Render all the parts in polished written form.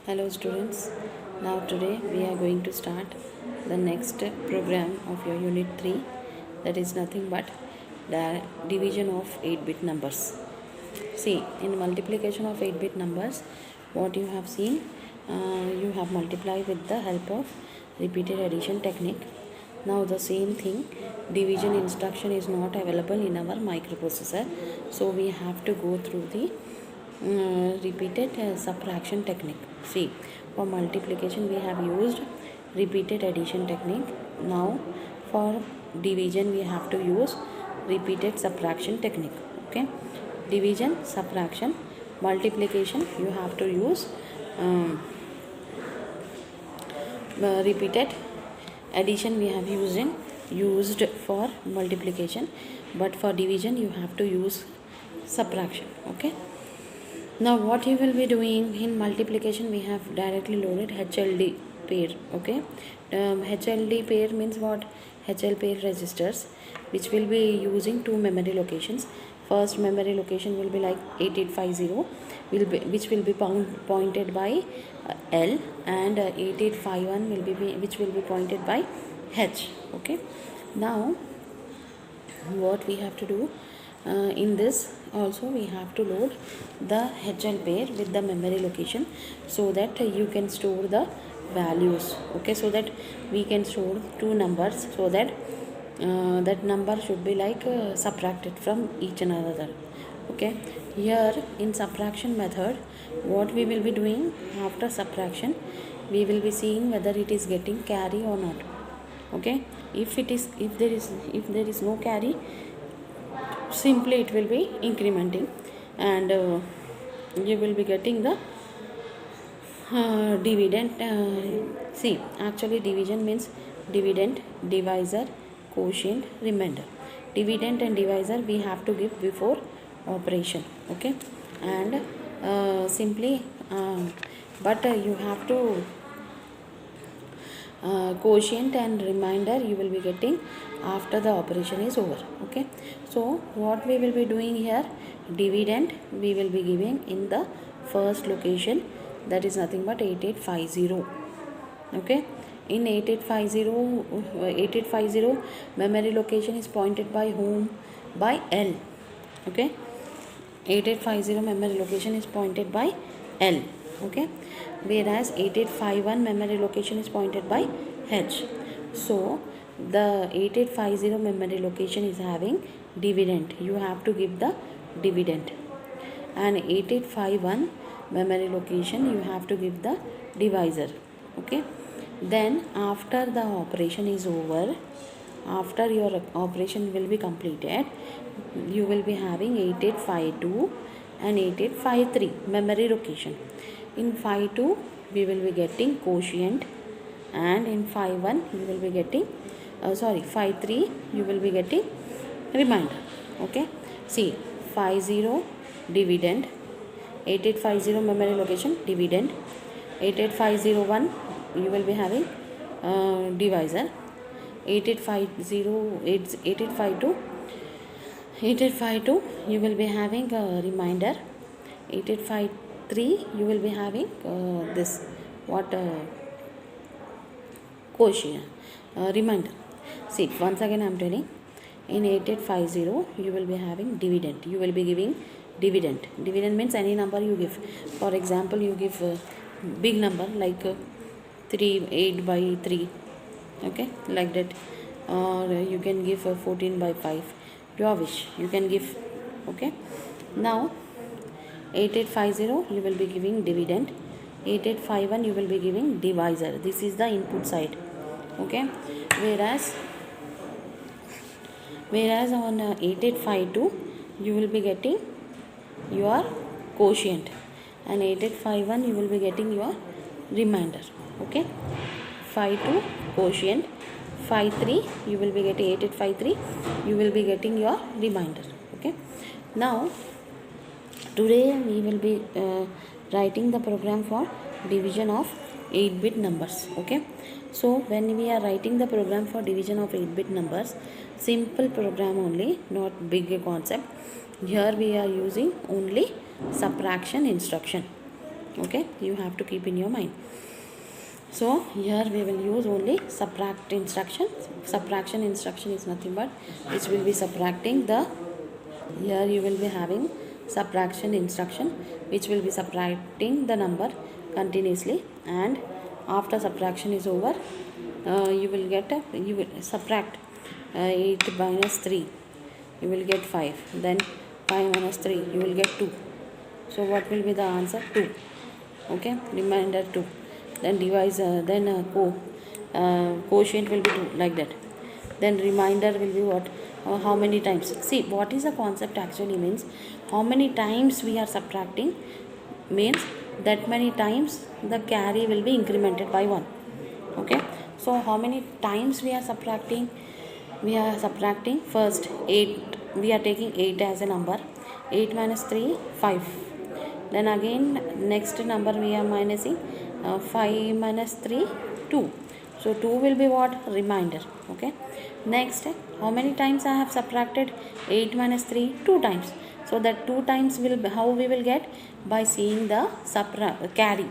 Hello students, now today we are going to start the next program of your unit 3, that is nothing but the division of 8-bit numbers. See, in multiplication of 8-bit numbers, what you have seen, you have multiplied with the help of repeated addition technique. Now the same thing, division instruction is not available in our microprocessor, so we have to go through the repeated subtraction technique. See, for multiplication we have used repeated addition technique. Now for division we have to use repeated subtraction technique. Okay, division, subtraction, multiplication you have to use repeated addition we have used for multiplication, but for division you have to use subtraction. Okay, now what you will be doing in multiplication, we have directly loaded HLD pair. Okay, HLD pair means what? HL pair registers, which will be using two memory locations. First memory location will be like 8850 which will be pointed by L, and 8851 will be which will be pointed by H. Okay, now what we have to do, in this also we have to load the HL pair with the memory location, so that you can store the values. Okay, so that we can store two numbers, so that that number should be like subtracted from each another. Okay, here in subtraction method, what we will be doing after subtraction, we will be seeing whether it is getting carry or not. Okay, if there is no carry, simply it will be incrementing, and you will be getting the dividend. See, actually division means dividend, divisor, quotient, remainder. Dividend and divisor we have to give before operation. Okay, and simply but you have to quotient and remainder you will be getting after the operation is over. Okay, so what we will be doing here, dividend we will be giving in the first location, that is nothing but 8850. Okay, in 8850 memory location is pointed by whom? By L. Okay, 8850 memory location is pointed by L. Okay, whereas 8851 memory location is pointed by H. So the 8850 memory location is having dividend, you have to give the dividend, and 8851 memory location you have to give the divisor. Okay, then after the operation is over, after your operation will be completed, you will be having 8852 and 8853 memory location. In 52 we will be getting quotient, and in 51 you will be getting 53 you will be getting remainder. Okay, see, 50 dividend, 8850 memory location dividend, 88501 you will be having divisor, 8852 you will be having remainder, 8853 you will be having this what quotient, remainder. See, once again I am telling, in 8850 you will be having dividend, you will be giving dividend. Dividend means any number you give. For example, you give big number like 8 by 3. Okay, like that, or you can give 14 by 5, your wish, you can give. Okay, now 8850 you will be giving dividend, 8851 you will be giving divisor. This is the input side. Okay, whereas on 8852 you will be getting your quotient, and 8851 you will be getting your remainder. Okay, 52 quotient, 53 you will be getting 8853 you will be getting your remainder. Okay, now today we will be writing the program for division of 8-bit numbers. Okay, so when we are writing the program for division of 8-bit numbers, simple program only, not big concept. Here we are using only subtraction instruction. Okay, you have to keep in your mind. So here we will use only subtract instruction. Subtraction instruction is nothing but which will be subtracting the, here you will be having subtraction instruction which will be subtracting the number continuously, and after subtraction is over, you will get you will subtract 8 minus 3, you will get 5, then 5 minus 3 you will get 2. So what will be the answer? 2. Okay, remainder 2. Then devise quotient will be 2, like that. Then remainder will be what? How many times? See, what is the concept actually means, how many times we are subtracting means that many times the carry will be incremented by 1. Okay, so how many times we are subtracting? We are subtracting first 8, we are taking 8 as a number, 8 minus 3 5, then again next number we are minusing 5 minus 3 2, so 2 will be what? Remainder. Okay, next how many times I have subtracted 8 minus 3? 2 times. So that 2 times will be, how we will get? By seeing the carry.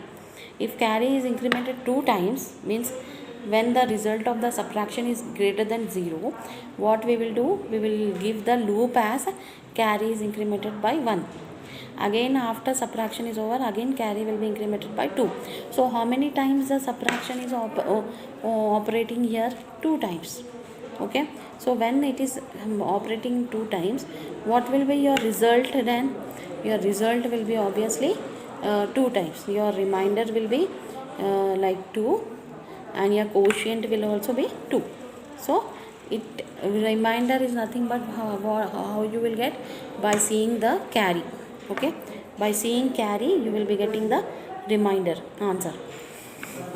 If carry is incremented 2 times means when the result of the subtraction is greater than 0, what we will do? We will give the loop as carry is incremented by 1. Again after subtraction is over, again carry will be incremented by 2. So how many times the subtraction is operating here? 2 times. Okay, so when it is operating 2 times, what will be your result then? Your result will be obviously 2 times. Your remainder will be like 2, and your quotient will also be 2. So it remainder is nothing but how you will get? By seeing the carry. Okay, by seeing carry you will be getting the remainder answer.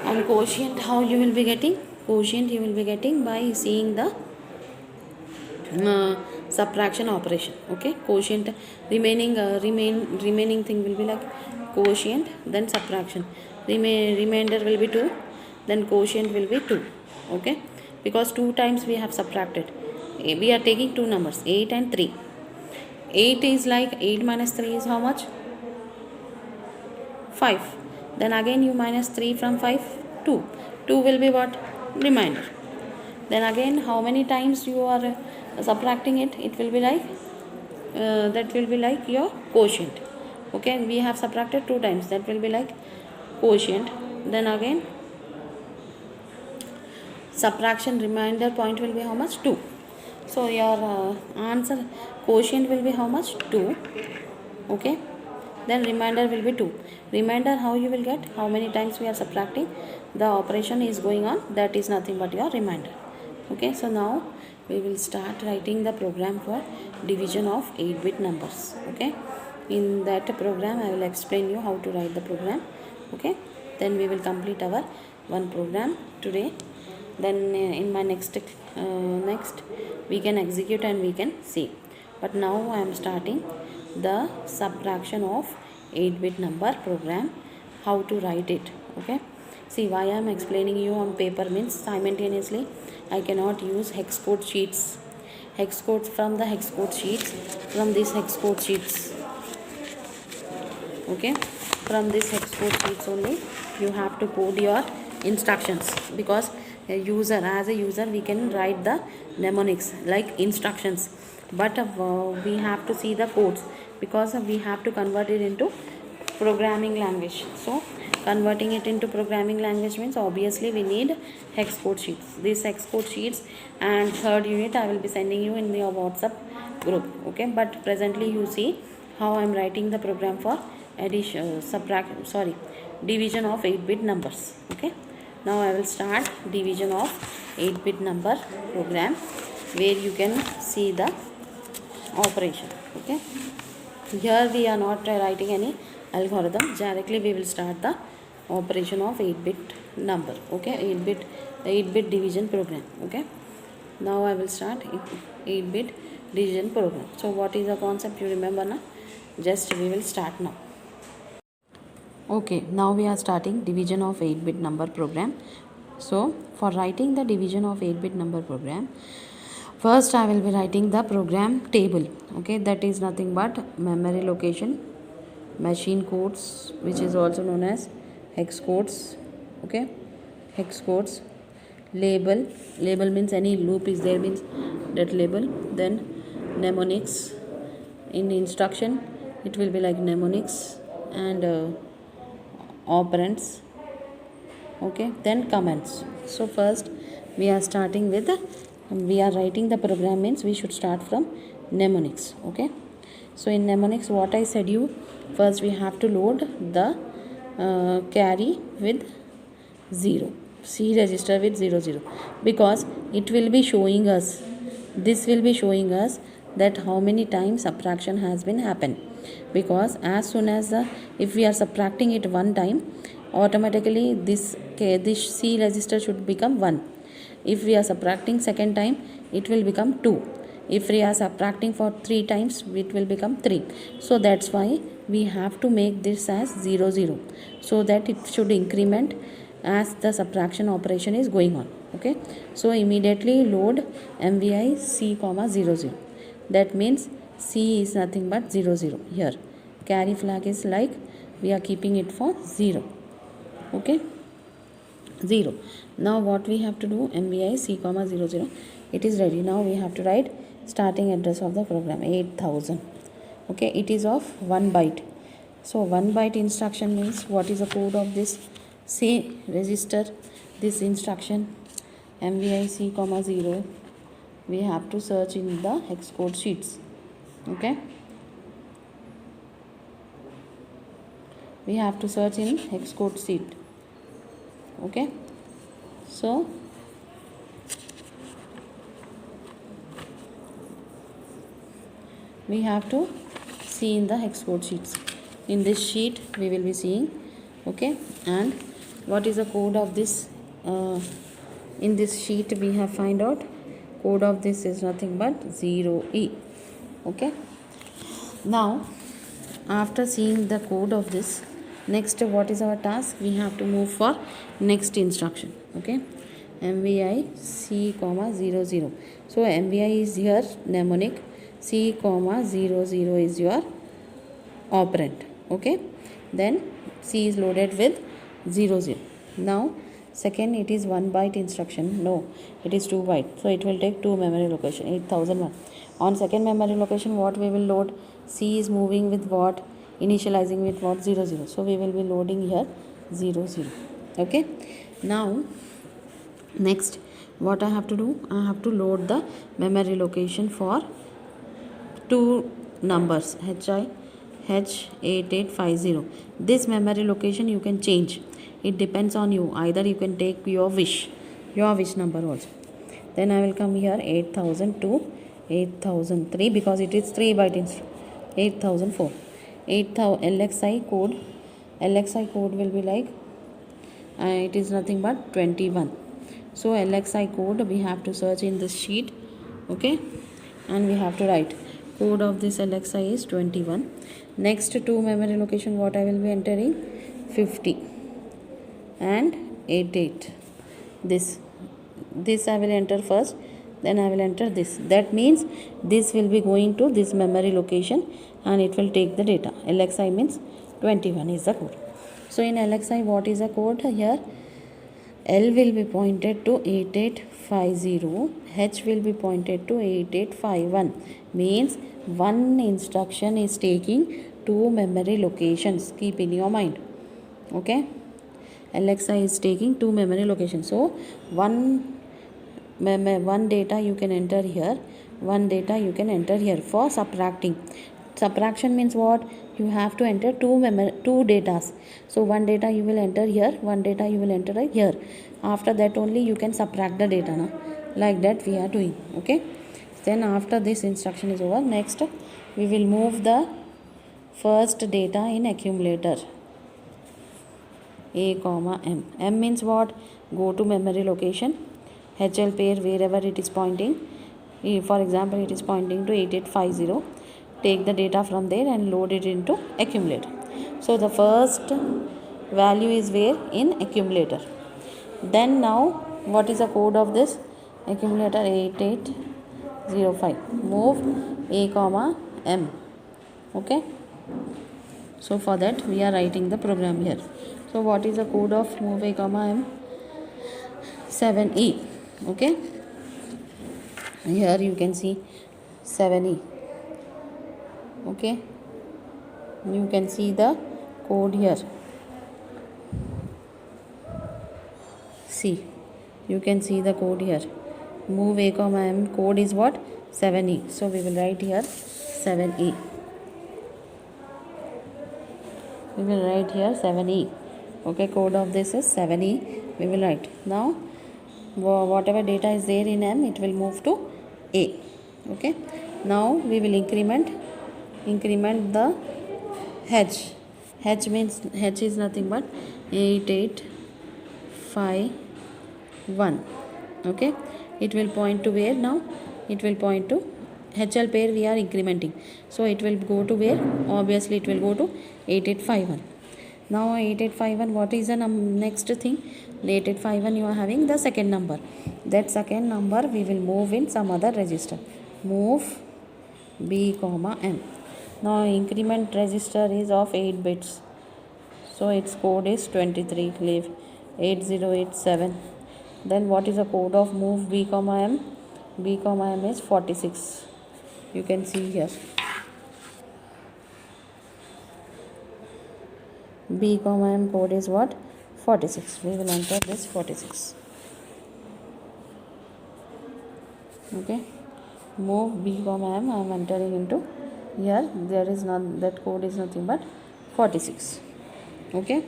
And quotient, how you will be getting? Quotient you will be getting by seeing the subtraction operation. Okay, quotient remaining remaining thing will be like quotient, then subtraction, remainder will be 2, then quotient will be 2. Okay, because 2 times we have subtracted, we are taking 2 numbers 8 and 3. 8 is like 8 minus 3 is how much? 5. Then again you minus 3 from 5, 2. 2 will be what? Remainder. Then again how many times you are subtracting it? It will be like that will be like your quotient. Okay, we have subtracted 2 times, that will be like quotient. Then again subtraction remainder point will be how much? 2. So your answer quotient will be how much? 2. Okay, then remainder will be 2. Remainder how you will get? How many times we are subtracting, the operation is going on, that is nothing but your remainder. Okay, so now we will start writing the program for division of 8-bit numbers. Okay, in that program I will explain you how to write the program. Okay, then we will complete our one program today. Then in my next we can execute and we can see. But now I am starting the subtraction of 8-bit number program, how to write it. Okay, see why I am explaining you on paper means simultaneously I cannot use hex code sheets. Hex codes from the hex code sheets, from this hex code sheets. Okay, from this hex code sheets only you have to code your instructions, because as a user we can write the mnemonics like instructions, but we have to see the codes, because we have to convert it into programming language. So converting it into programming language means obviously we need hex code sheets. These hex code sheets and third unit I will be sending you in your WhatsApp group. Okay, but presently you see how I am writing the program for division of 8-bit numbers. Okay, now I will start division of 8-bit number program, where you can see the operation. Okay, here we are not writing any algorithm, directly we will start the operation of 8-bit number. Okay, 8-bit division program. Okay, now I will start 8-bit division program. So what is the concept, you remember now? Just we will start now. Okay, now we are starting division of 8-bit number program. So for writing the division of 8-bit number program, first I will be writing the program table. Okay, that is nothing but memory location machine codes, which is also known as hex codes. Okay, hex codes. Label means any loop is there, means that label. Then mnemonics. In instruction it will be like mnemonics and operands. Okay, then commands. So first we are starting with we are writing the program, means we should start from mnemonics. Okay, so in mnemonics, what I said you, first we have to load the carry with 0, C register with 00, because it will be showing us, this will be showing us that how many times subtraction has been happened. Because as soon as if we are subtracting it one time, automatically this C register should become 1. If we are subtracting second time, it will become 2. If we are subtracting for 3 times, it will become 3. So that's why we have to make this as 00, so that it should increment as the subtraction operation is going on. Okay, so immediately load mvi c comma 00. That means c is nothing but 00. Here carry flag is like we are keeping it for 0. Okay, 0. Now what we have to do, mvi c comma 00, it is ready. Now we have to write starting address of the program 8000. Okay, it is of 1 byte. So 1 byte instruction means what is the code of this C register, this instruction mvi c comma 0. We have to search in the hex code sheets. Okay, we have to search in hex code sheet. Okay, so we have to see in the hex code sheets. In this sheet we will be seeing. Okay, and what is the code of this? In this sheet we have find out code of this is nothing but 0e. Okay, now after seeing the code of this, next what is our task? We have to move for next instruction. Okay, mvi c comma 00. So mvi is here mnemonic, c comma 00 is your operand. Okay, then c is loaded with 00. Now second, it is 1 byte instruction. No, it is 2 byte. So it will take 2 memory location, 8001. On second memory location, what we will load? C is moving with what? Initializing with what? 00. So we will be loading here 00. Okay, now next what I have to do? I have to load the memory location for 2 numbers H8850. This memory location you can change. It depends on you. Either you can take your wish number also. Then I will come here 8000 to 8003, because it is 3 byte instruction. 8004. 8000 LXI code will be like it is nothing but 21. So LXI code we have to search in this sheet. Okay, and we have to write code of this LXI is 21. Next 2 memory location, what I will be entering? 50 and 88. This I will enter first, then I will enter this. That means this will be going to this memory location and it will take the data. LXI means 21 is the code. So in LXI, what is the code here? L will be pointed to 8850, H will be pointed to 8851. Means one instruction is taking 2 memory locations. Keep in your mind. Okay, LXI is taking 2 memory locations. So one data you can enter here, one data you can enter here for subtracting. Subtraction means what? You have to enter two datas. So one data you will enter here, one data you will enter here. After that only you can subtract the data. Na? Like that we are doing. Okay, then after this instruction is over, next we will move the first data in accumulator. A comma M. M means what? Go to memory location, HL pair wherever it is pointing. For example, it is pointing to 8850. Take the data from there and load it into accumulator. So the first value is where? In accumulator. Then now what is the code of this? Accumulator 8805. Move A comma M. Okay. So for that we are writing the program here. So what is the code of move a comma m? 7e. Okay, here you can see 7e. Okay, you can see the code here. See, you can see the code here. Move a comma m, code is what? 7e. So we will write here 7e. We will write here 7e. Okay, code of this is 7e. We will write. Now whatever data is there in m, it will move to a. Okay, now we will increment the h. H means, h is nothing but 8851. Okay, it will point to where now? It will point to HL pair we are incrementing, so it will go to where? Obviously it will go to 8851. Now 8851, what is the next thing? 8851 you are having the second number. That second number we will move in some other register. Move b comma m. Now increment register is of 8 bits, so its code is 23. Leave 8087. Then what is the code of move b comma m? B comma m is 46. You can see here. B comma m code is what? 46. We will enter this 46. Okay, move b comma m, I am entering into here. There is not, that code is nothing but 46. Okay,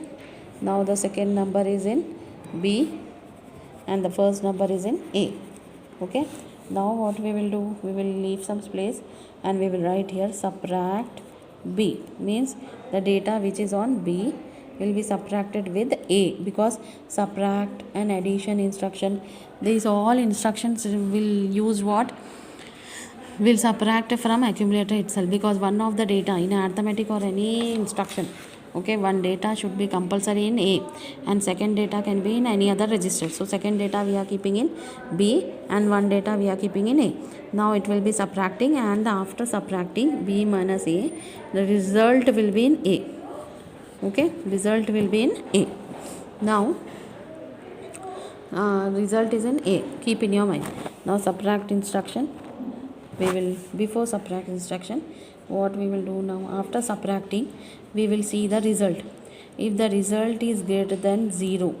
now the second number is in b and the first number is in a. Okay, now what we will do, we will leave some space and we will write here subtract b, means the data which is on b will be subtracted with a, because subtract and addition instruction, these all instructions will use what? Will subtract from accumulator itself, because one of the data in arithmetic or any instruction, okay, one data should be compulsory in a and second data can be in any other register. So second data we are keeping in b and one data we are keeping in a. Now it will be subtracting, and after subtracting b minus a, the result will be in a. Okay, result will be in a. Now result is in a, keep in your mind. Now subtract instruction, we will, before subtract instruction, what we will do now, after subtracting we will see the result. If the result is greater than 0,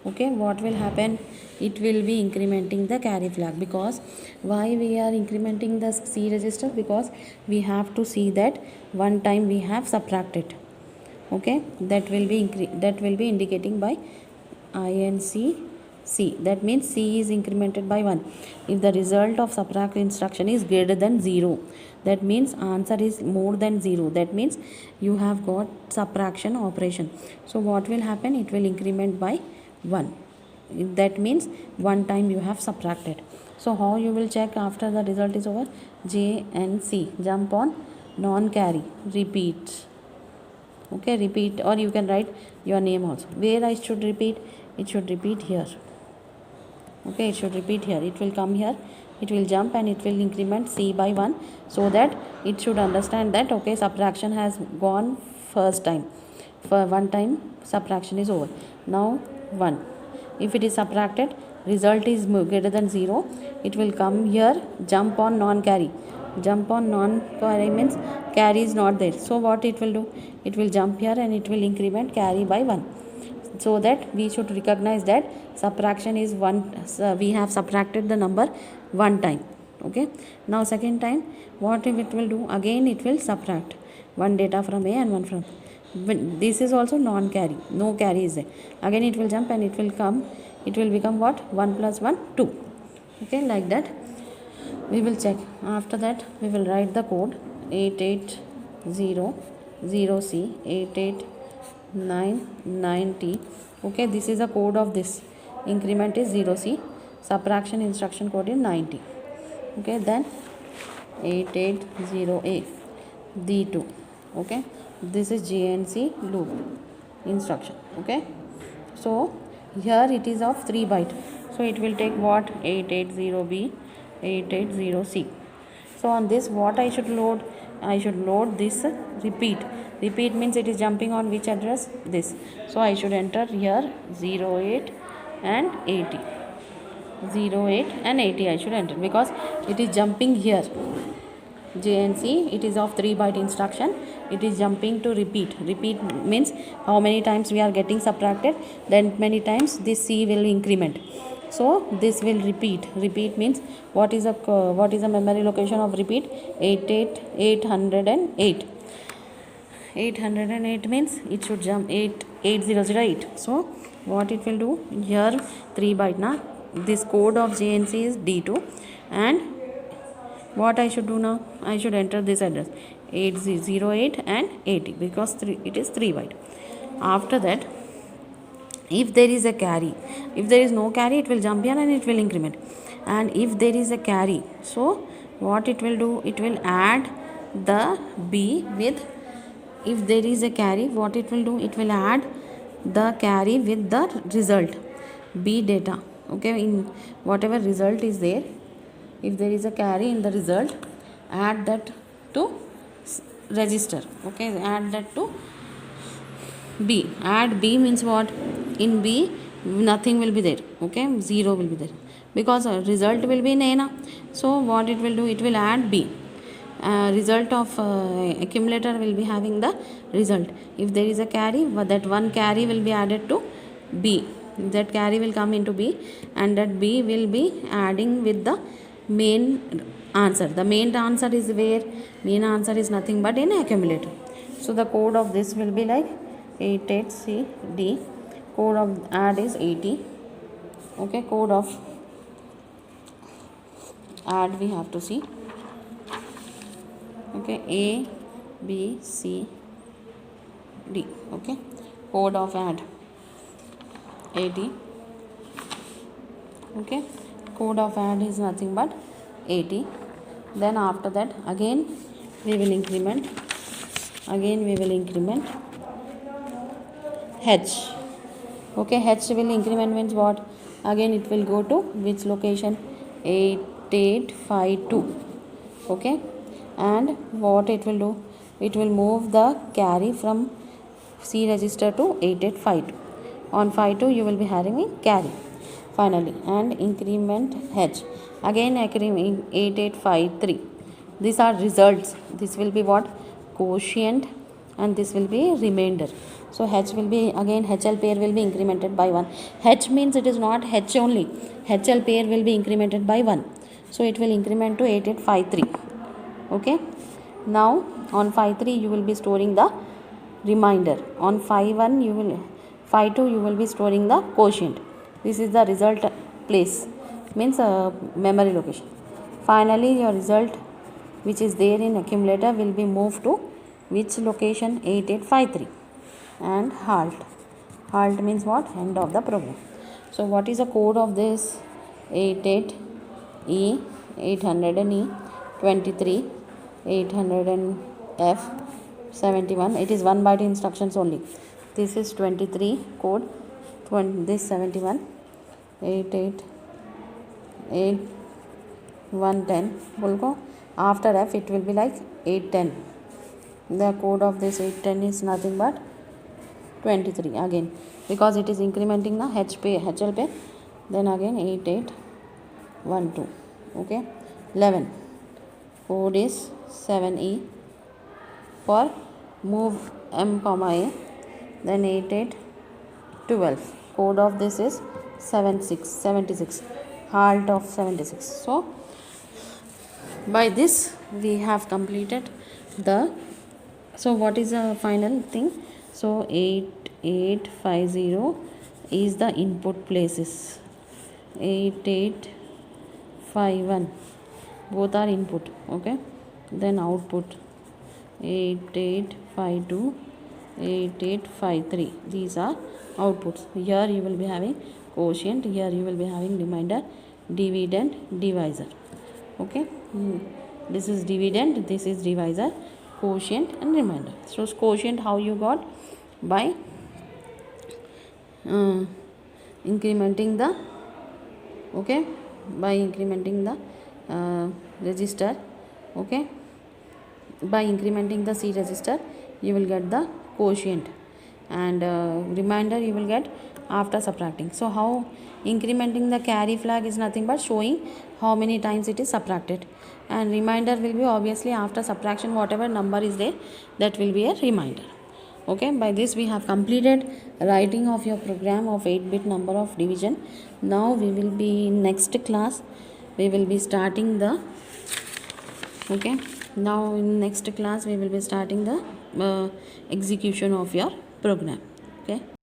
okay, what will happen? It will be incrementing the carry flag. Because why we are incrementing the C register? Because we have to see that one time we have subtracted. Okay, that will be indicating by INC C. That means C is incremented by 1. If the result of subtract instruction is greater than 0, that means answer is more than 0. That means you have got subtraction operation. So what will happen? It will increment by 1. That means one time you have subtracted. So how you will check after the result is over? J and C, jump on non-carry, repeat. Okay, repeat, or you can write your name also. Where I should repeat? It should repeat here. Okay, it should repeat here. It will come here, it will jump and it will increment C by 1, so that it should understand that okay, subtraction has gone first time. For one time subtraction is over. Now 1. If it is subtracted, result is greater than 0, it will come here, jump on non-carry. Jump on non-carry means carry is not there. So what it will do? It will jump here and it will increment carry by 1. So that we should recognize that subtraction is 1. We have subtracted the number one time. Okay. Now second time, what it will do? Again it will subtract one data from A and one from. This is also non-carry. No carry is there. Again it will jump and it will come. It will become what? 1 plus 1, 2. Okay, like that. We will check. After that we will write the code 8800C 8899T. Okay, this is the code of this. Increment is 0C, subtraction instruction code is 90. Okay, then 880A D2. Okay, this is GNC loop instruction. Okay, so here it is of 3 byte, so it will take what? 880B 880C. So on this what I should load? I should load this repeat. Repeat means it is jumping on which address? This. So I should enter here 08 and 80. 08 and 80 I should enter, because it is jumping here. JNC, it is of 3 byte instruction. It is jumping to repeat. Repeat means how many times we are getting subtracted, then many times this C will increment. So this will repeat. Repeat means what is a memory location of repeat? 808. 808 means it should jump 8008. So what it will do here, 3 byte na. This code of JNC is D2, and what I should do now? I should enter this address 808 and 80, because it is 3 byte. After that, if there is a carry, if there is no carry, it will jump here and it will increment. And if there is a carry, so what it will do? It will add the B with, if there is a carry, what it will do? It will add the carry with the result B data. Okay, in whatever result is there, if there is a carry in the result, add that to register. Okay, add that to B. Add B means what? In B nothing will be there. Okay, 0 will be there, because result will be in A na. So what it will do? It will add B. Result of accumulator will be having the result. If there is a carry, that one carry will be added to B. That carry will come into B, and that B will be adding with the main answer. The main answer is where? Main answer is nothing but in accumulator. So the code of this will be like 88CD. Code of add is 80. Okay, code of add we have to see. Okay, A, B, C, D. Okay, code of add 80. Okay, code of add is nothing but 80. Then after that again we will increment. H. Okay, H will increment means what? Again it will go to which location? 8852. Okay, and what it will do? It will move the carry from C register to 8852. On 52 you will be having a carry finally, and increment H. Again 8853. These are results. This will be what? Quotient, and this will be remainder. So H will be, again HL pair will be incremented by 1. H means it is not H only. HL pair will be incremented by 1. So it will increment to 8853. Okay. Now on 53 you will be storing the remainder. On 52 you will be storing the quotient. This is the result place, means memory location. Finally your result which is there in accumulator will be moved to which location? 8853. And halt means what? End of the program. So what is the code of this? 88E, 800E, 23, 800F, 71. It is 1 byte instructions only. This is 23 code, this 71, 88, 8, 110. Bulko. After F it will be like 810. The code of this 810 is nothing but 23 again, because it is incrementing the HL pair. Then again 8812. Okay, 11. Code is 7E for move M comma A. Then 8812. Code of this is 76. Halt of 76. So by this we have completed the. So what is the final thing? So 8850 is the input places. 8851 both are input. Okay, then output 8852, 8853. These are outputs. Here you will be having quotient, here you will be having remainder, dividend, divisor. Okay, this is dividend, this is divisor, quotient and remainder. So quotient how you got? By incrementing the, okay, by incrementing the register. Okay, by incrementing the C register you will get the quotient, and remainder you will get after subtracting. So how incrementing the carry flag is nothing but showing how many times it is subtracted, and remainder will be obviously after subtraction whatever number is there, that will be a remainder. Okay, by this we have completed writing of your program of 8-bit number of division. Now we will be in next class, we will be starting the okay, now in next class we will be starting the execution of your program. Okay.